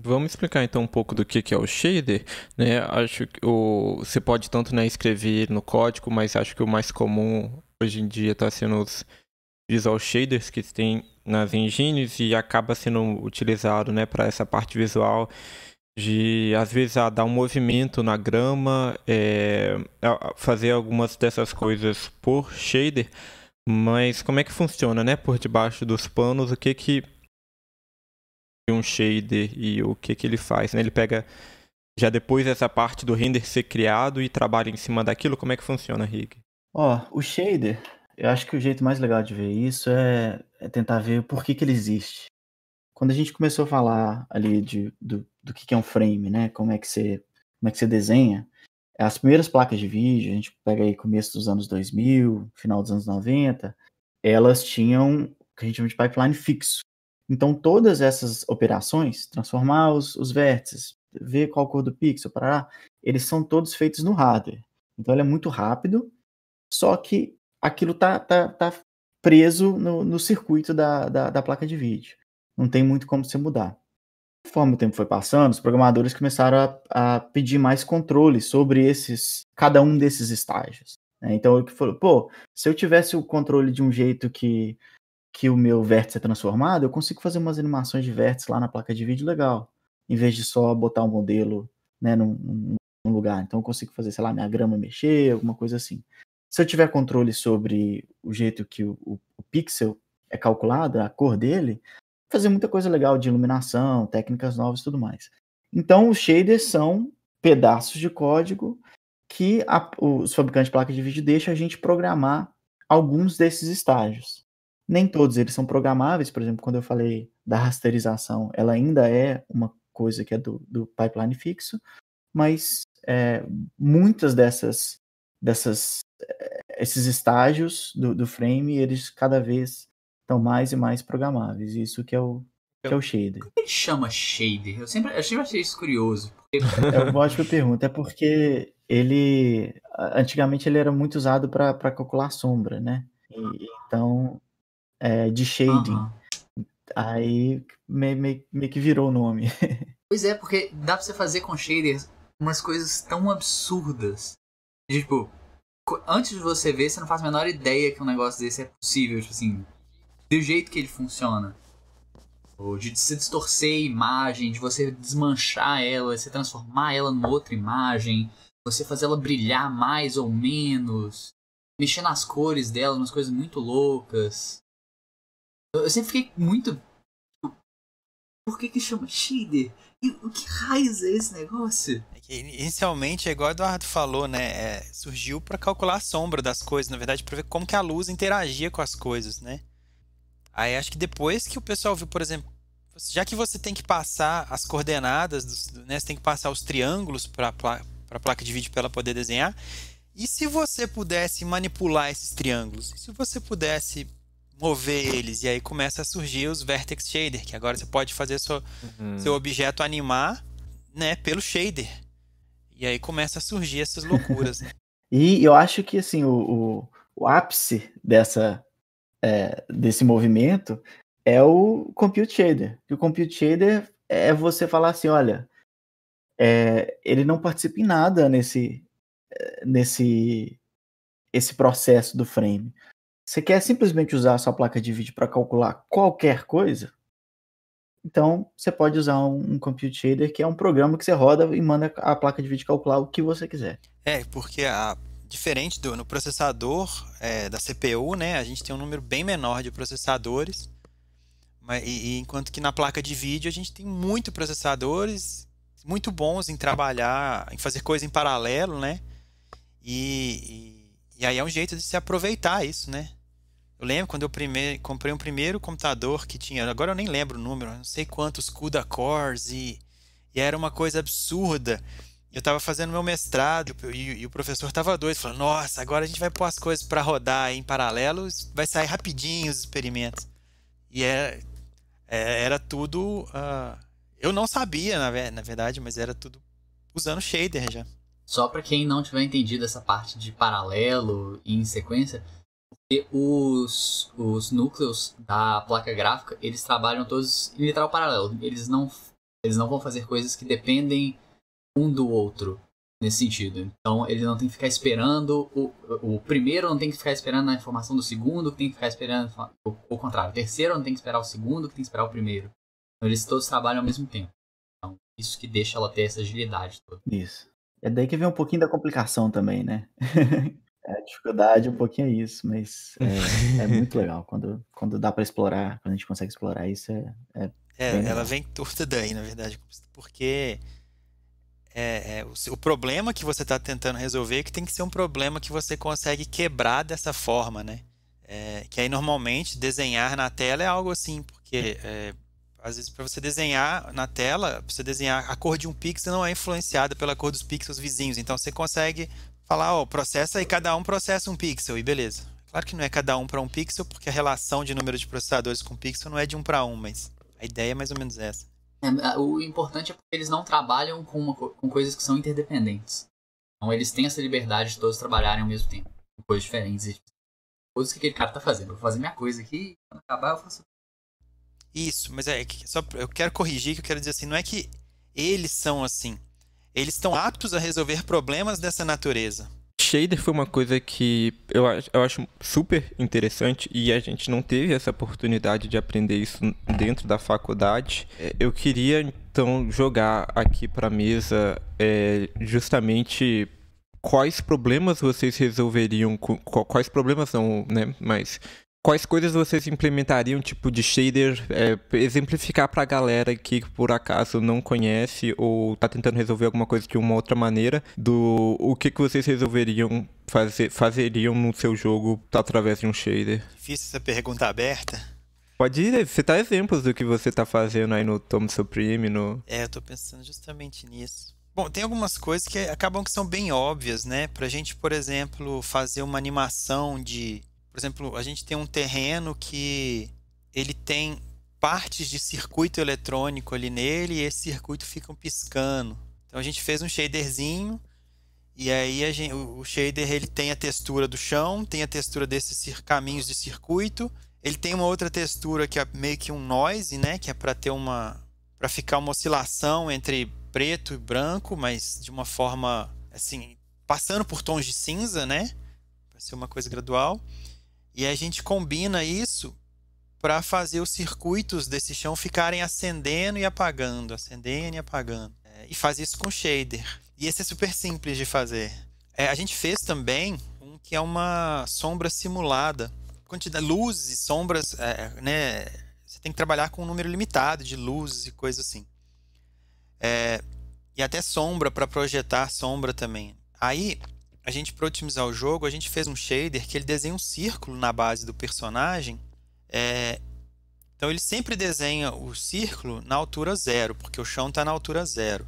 Vamos explicar então um pouco do que é o shader, né? Acho que você pode tanto, né, escrever no código, mas acho que o mais comum hoje em dia está sendo os visual shaders que tem nas engines e acaba sendo utilizado, né, para essa parte visual de às vezes dar um movimento na grama, fazer algumas dessas coisas por shader, mas como é que funciona, né, por debaixo dos panos, o que um shader e o que ele faz, né? Ele pega já depois dessa parte do render ser criado e trabalha em cima daquilo, como é que funciona, Rig? Ó, o shader, eu acho que o jeito mais legal de ver isso é tentar ver por que ele existe. Quando a gente começou a falar ali do que é um frame, né? Como é que você desenha, as primeiras placas de vídeo, a gente pega aí começo dos anos 2000, final dos anos 90, elas tinham o que a gente chama de pipeline fixo. Então, todas essas operações, transformar os vértices, ver qual cor do pixel, parará, eles são todos feitos no hardware. Então, ele é muito rápido, só que aquilo tá preso no circuito da placa de vídeo. Não tem muito como você mudar. Conforme o tempo foi passando, os programadores começaram a pedir mais controle sobre cada um desses estágios, né? Então, ele falou, pô, se eu tivesse o controle de um jeito que o meu vértice é transformado, eu consigo fazer umas animações de vértice lá na placa de vídeo legal, em vez de só botar um modelo, né, num lugar. Então, eu consigo fazer, sei lá, minha grama mexer, alguma coisa assim. Se eu tiver controle sobre o jeito que o pixel é calculado, a cor dele, fazer muita coisa legal de iluminação, técnicas novas e tudo mais. Então, os shaders são pedaços de código que os fabricantes de placa de vídeo deixam a gente programar alguns desses estágios. Nem todos eles são programáveis, por exemplo, quando eu falei da rasterização, ela ainda é uma coisa que é do pipeline fixo, mas muitas esses estágios do frame, eles cada vez estão mais e mais programáveis. Isso que é o shader. Por que ele chama shader? Eu sempre achei isso curioso. Porque... É uma ótima pergunta. É porque antigamente ele era muito usado para calcular sombra, né? Então, de shading. Aham. Aí meio que virou o nome. Pois é, porque dá pra você fazer com shaders umas coisas tão absurdas. Tipo, antes de você ver, você não faz a menor ideia que um negócio desse é possível, tipo assim, do jeito que ele funciona. Ou de se distorcer a imagem, de você desmanchar ela, você transformar ela numa outra imagem, você fazer ela brilhar mais ou menos, mexer nas cores dela, umas coisas muito loucas. Eu sempre fiquei muito... Por que chama shader? E o que raios é esse negócio? É que inicialmente, é igual o Eduardo falou, né? Surgiu para calcular a sombra das coisas, na verdade, para ver como que a luz interagia com as coisas, né? Aí acho que depois que o pessoal viu, por exemplo, já que você tem que passar as coordenadas, né? Você tem que passar os triângulos para a placa de vídeo para ela poder desenhar. E se você pudesse manipular esses triângulos? E se você pudesse mover eles? E aí começa a surgir os Vertex Shader, que agora você pode fazer seu objeto animar, né, pelo shader. E aí começa a surgir essas loucuras, né? E eu acho que assim, o ápice desse movimento é o Compute Shader. E o Compute Shader é você falar assim, olha, ele não participa em nada esse processo do frame. Você quer simplesmente usar a sua placa de vídeo para calcular qualquer coisa? Então, você pode usar um Compute Shader, que é um programa que você roda e manda a placa de vídeo calcular o que você quiser. Porque diferente no processador da CPU, né, a gente tem um número bem menor de processadores, enquanto que na placa de vídeo a gente tem muitos processadores muito bons em trabalhar, em fazer coisa em paralelo, né? E aí é um jeito de se aproveitar isso, né? Eu lembro quando eu comprei um primeiro computador que tinha, agora eu nem lembro o número, não sei quantos CUDA cores e era uma coisa absurda. Eu estava fazendo meu mestrado e o professor estava doido, falando, nossa, agora a gente vai pôr as coisas para rodar em paralelo, vai sair rapidinho os experimentos. E era tudo... eu não sabia, na verdade, mas era tudo usando shader já. Só para quem não tiver entendido essa parte de paralelo e em sequência, porque os núcleos da placa gráfica, eles trabalham todos em literal paralelo. Eles não Eles não vão fazer coisas que dependem um do outro, nesse sentido. Então, ele não tem que ficar esperando, o primeiro não tem que ficar esperando a informação do segundo, que tem que ficar esperando, o contrário, o terceiro não tem que esperar o segundo, que tem que esperar o primeiro. Então, eles todos trabalham ao mesmo tempo. Então, isso que deixa ela ter essa agilidade toda. Isso. É daí que vem um pouquinho da complicação também, né? A dificuldade um pouquinho é isso, mas é muito legal. Quando dá pra explorar, quando a gente consegue explorar isso, bem ela legal. vem toda daí, na verdade, porque o problema que você está tentando resolver que tem que ser um problema que você consegue quebrar dessa forma, né? Que aí normalmente desenhar na tela é algo assim, porque às vezes para você desenhar na tela, você desenhar a cor de um pixel não é influenciada pela cor dos pixels vizinhos, então você consegue falar, processa e cada um processa um pixel e beleza. Claro que não é cada um para um pixel, porque a relação de número de processadores com pixel não é de 1 para 1, mas a ideia é mais ou menos essa. O importante é porque eles não trabalham com coisas que são interdependentes. Então eles têm essa liberdade de todos trabalharem ao mesmo tempo, com coisas diferentes. Coisas que aquele cara tá fazendo. Eu vou fazer minha coisa aqui, quando acabar eu faço. Isso, mas eu quero corrigir, que eu quero dizer assim, não é que eles são assim. Eles estão aptos a resolver problemas dessa natureza. Shader foi uma coisa que eu acho super interessante e a gente não teve essa oportunidade de aprender isso dentro da faculdade. Eu queria, então, jogar aqui para a mesa justamente quais problemas vocês resolveriam, quais problemas não, né, mas quais coisas vocês implementariam, tipo de shader, exemplificar pra galera que por acaso não conhece ou tá tentando resolver alguma coisa de uma outra maneira, o que vocês resolveriam fazeriam no seu jogo através de um shader? Difícil essa pergunta aberta. Pode citar exemplos do que você tá fazendo aí no Tom Supreme, eu tô pensando justamente nisso. Bom, tem algumas coisas que acabam que são bem óbvias, né? Pra gente, por exemplo, fazer uma animação de... Por exemplo, a gente tem um terreno que ele tem partes de circuito eletrônico ali nele e esse circuito fica piscando. Então a gente fez um shaderzinho e aí o shader ele tem a textura do chão, tem a textura desses caminhos de circuito. Ele tem uma outra textura que é meio que um noise, né? Que é para ficar uma oscilação entre preto e branco, mas de uma forma assim, passando por tons de cinza, né? Para ser uma coisa gradual. E a gente combina isso para fazer os circuitos desse chão ficarem acendendo e apagando, e faz isso com shader. E esse é super simples de fazer. A gente fez também um que é uma sombra simulada. Quantidade de luzes e sombras, né? Você tem que trabalhar com um número limitado de luzes e coisas assim. E até sombra para projetar sombra também. Aí... A gente, para otimizar o jogo, a gente fez um shader que ele desenha um círculo na base do personagem. Então ele sempre desenha o círculo na altura 0, porque o chão está na altura 0.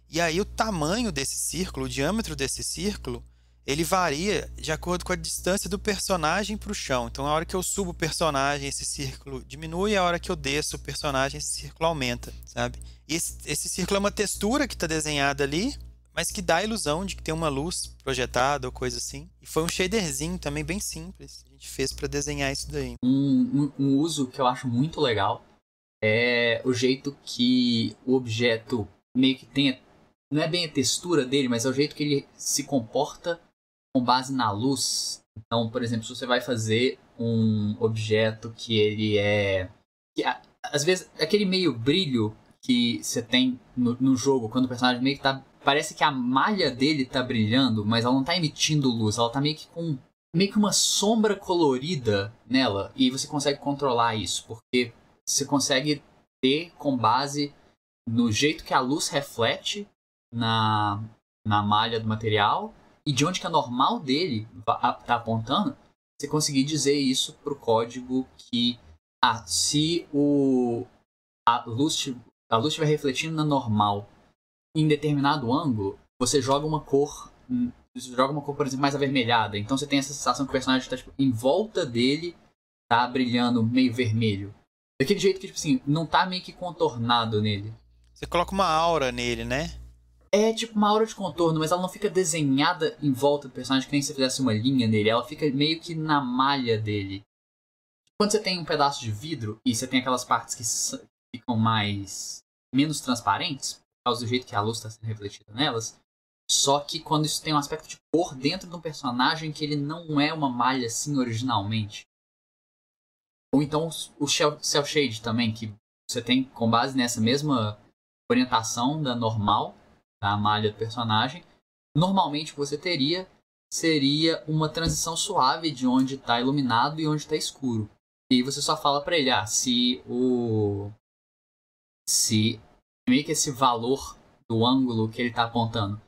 E aí o tamanho desse círculo, o diâmetro desse círculo, ele varia de acordo com a distância do personagem para o chão. Então a hora que eu subo o personagem, esse círculo diminui, e a hora que eu desço o personagem, esse círculo aumenta, sabe? E esse círculo é uma textura que está desenhada ali, mas que dá a ilusão de que tem uma luz projetada ou coisa assim. E foi um shaderzinho também bem simples. A gente fez para desenhar isso daí. Um uso que eu acho muito legal é o jeito que o objeto meio que tem... Não é bem a textura dele, mas é o jeito que ele se comporta com base na luz. Então, por exemplo, se você vai fazer um objeto que ele às vezes, aquele meio brilho que você tem no jogo, quando o personagem meio que tá... Parece que a malha dele tá brilhando, mas ela não tá emitindo luz. Ela tá meio que com uma sombra colorida nela. E você consegue controlar isso, porque você consegue ter com base no jeito que a luz reflete na malha do material e de onde que a normal dele tá apontando. Você conseguir dizer isso pro código que se a luz estiver refletindo na normal em determinado ângulo, você joga uma cor, por exemplo, mais avermelhada. Então você tem essa sensação que o personagem está em volta dele, tá brilhando meio vermelho. Daquele jeito que, tipo assim, não tá meio que contornado nele. Você coloca uma aura nele, né? É tipo uma aura de contorno, mas ela não fica desenhada em volta do personagem que nem se você fizesse uma linha nele. Ela fica meio que na malha dele. Quando você tem um pedaço de vidro e você tem aquelas partes que ficam mais menos transparentes, por causa do jeito que a luz está sendo refletida nelas. Só que quando isso tem um aspecto de cor dentro de um personagem que ele não é uma malha assim originalmente. Ou então o Cell Shade também, que você tem com base nessa mesma orientação da normal, da malha do personagem. Normalmente o que você teria seria uma transição suave de onde está iluminado e onde está escuro. E aí você só fala para ele, se meio que esse valor do ângulo que ele está apontando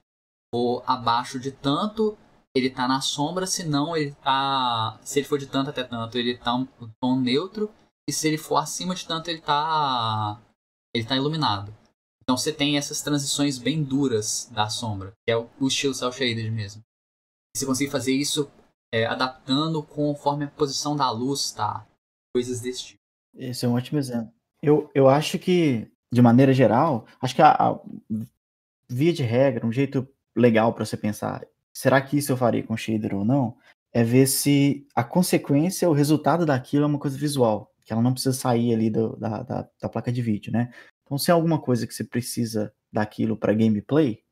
for abaixo de tanto, ele está na sombra, se ele for de tanto até tanto, ele está um tom neutro, e se ele for acima de tanto, ele tá iluminado. Então você tem essas transições bem duras da sombra, que é o estilo Cell Shaded mesmo. Você consegue fazer isso adaptando conforme a posição da luz, tá? Coisas desse tipo. Esse é um ótimo exemplo. Eu acho que, de maneira geral, acho que via de regra, um jeito legal para você pensar, será que isso eu faria com shader ou não? É ver se a consequência, o resultado daquilo é uma coisa visual, que ela não precisa sair ali da placa de vídeo, né? Então, se é alguma coisa que você precisa daquilo para gameplay,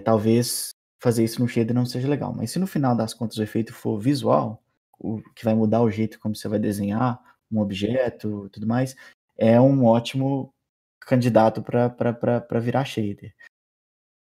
talvez fazer isso no shader não seja legal. Mas se no final das contas o efeito for visual, o que vai mudar o jeito como você vai desenhar um objeto e tudo mais, é um ótimo candidato para virar shader.